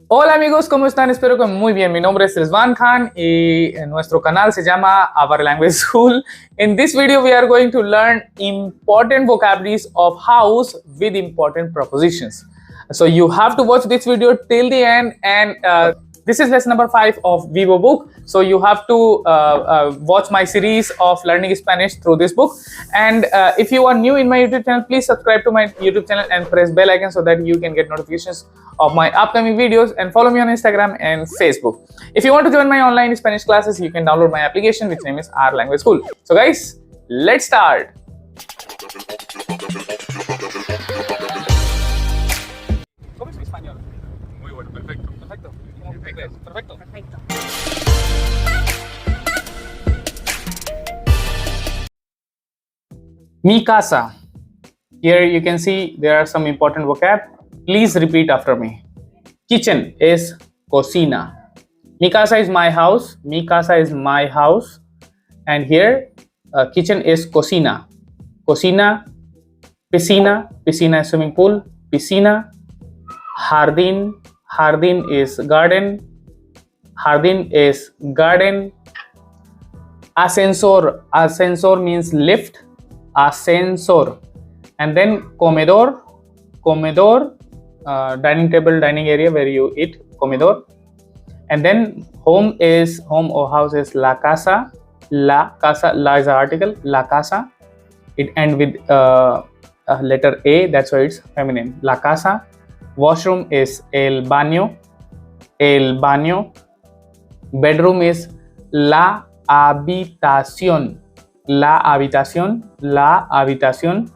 Hola amigos, ¿cómo están? Espero que muy bien. Mi nombre es Rizwan Khan y nuestro canal se llama Our Language School. In this video, we are going to learn important vocabularies of house with important prepositions. So you have to watch this video till the end, and this is lesson number 5 of Vivo book. So you have to watch my series of learning Spanish through this book. And if you are new in my YouTube channel, please subscribe to my YouTube channel and press bell icon so that you can get notifications of my upcoming videos, and follow me on Instagram and Facebook. If you want to join my online Spanish classes, you can download my application, which name is Our Language School. So guys, let's start. ¿Cómo es mi español? Muy bueno, perfecto. Perfecto. Perfecto. Perfecto. Mi casa. Here you can see there are some important vocab. Please repeat after me. Kitchen is cocina. Mi casa is my house. Mi casa is my house. And here, kitchen is cocina. Cocina, piscina. Piscina is swimming pool. Piscina. Jardín. Jardín is garden. Jardín is garden. Ascensor. Ascensor means lift. Ascensor. And then comedor. Comedor. Dining table, dining area where you eat, comedor. And then home or house is la casa. La casa, la is the article, la casa. It ends with letter A, that's why it's feminine, la casa. Washroom is el baño. El baño. Bedroom is la habitación. La habitación. La habitación.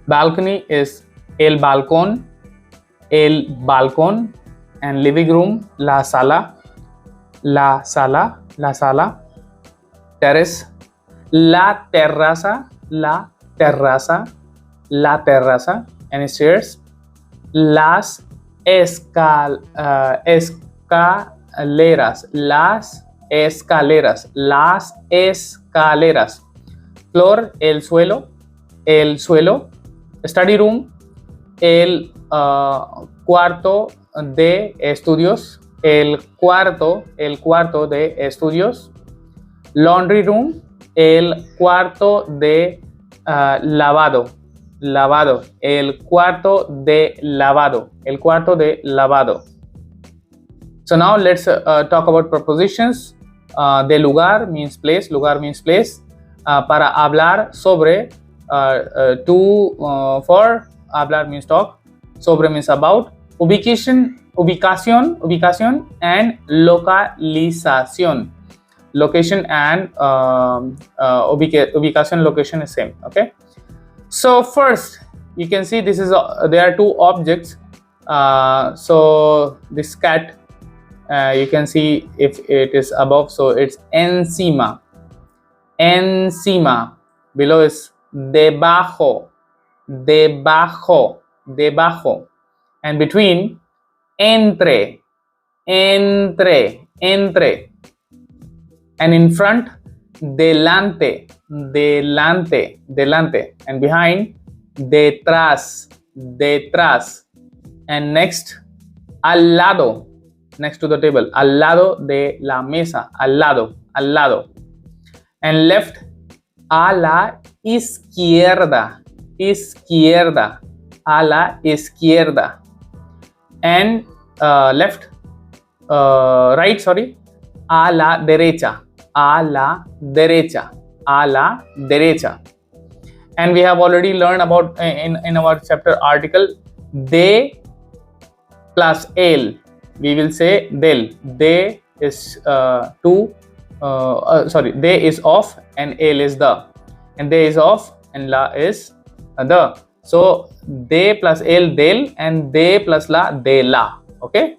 Balcony is el balcón. El balcón. And living room, la sala. La sala. La sala. Terrace, la terraza. La terraza. La terraza. And stairs, las escaleras. Las escaleras. Las escaleras. Floor, el suelo. El suelo. Study room, el cuarto de estudios. El cuarto de estudios. Laundry room, el cuarto de lavado. Lavado. El cuarto de lavado. El cuarto de lavado. So now let's talk about prepositions. De lugar means place. Lugar means place. Para hablar sobre. For hablar means talk. Sobre means about. Ubicación and localización. Location and ubicación, location is same. Okay. So first, you can see this is there are two objects. So this cat, you can see if it is above, so it's encima. Encima. Below is debajo. Debajo. Debajo. And between, entre. Entre. Entre. And in front, delante. Delante. Delante. And behind, detrás. Detrás. And next, al lado. Next to the table. Al lado de la mesa. Al lado. Al lado. And left, a la izquierda. Izquierda. A la izquierda. And left, right, sorry, a la derecha. A la derecha. A la derecha. And we have already learned about in our chapter article, de plus el. We will say del. De is de is of and el is the. And de is of and la is the. So de plus el, del, and de plus la, de la. Okay.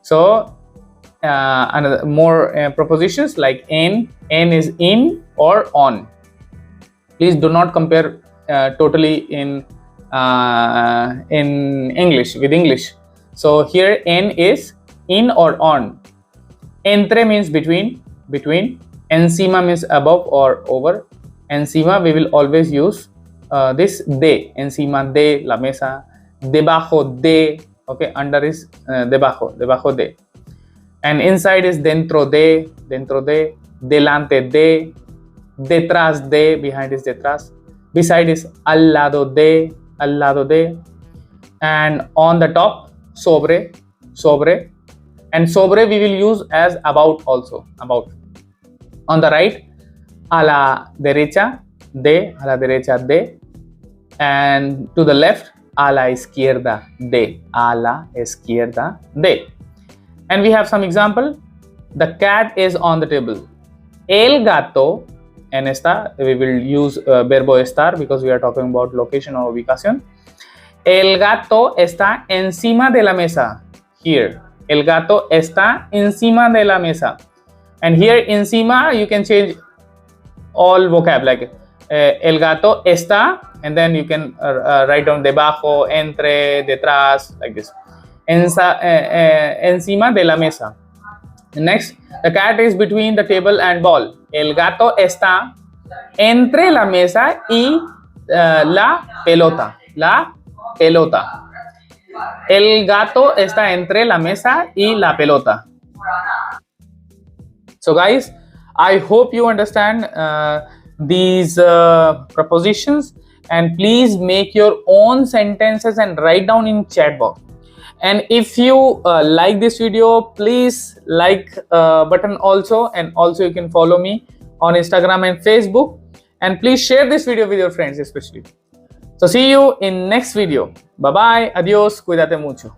So another more prepositions like en is in or on. Please do not compare totally in English with English. So here en is in or on. Entre means between. Between. Encima means above or over. Encima we will always use this de. Encima de la mesa. Debajo de Okay, under is debajo, debajo de. And inside is dentro de, delante de, detrás de, behind is detrás. Beside is al lado de, and on the top, sobre, sobre. And sobre we will use as about also, about. On the right, a la derecha de, and to the left, a la izquierda de, And we have some example. The cat is on the table. El gato, en esta, we will use verbo estar because we are talking about location or ubicación. El gato está encima de la mesa. Here. El gato está encima de la mesa. And here, encima, you can change all vocab like el gato está, and then you can write down debajo, entre, detrás, like this. Encima de la mesa. Next, the cat is between the table and ball. El gato está entre la mesa y la pelota. La pelota. El gato está entre la mesa y la pelota. So guys, I hope you understand these prepositions, and please make your own sentences and write down in chat box. And if you like this video, please like button also, and also you can follow me on Instagram and Facebook, and please share this video with your friends especially. So see you in next video. Bye bye, adios, cuídate mucho.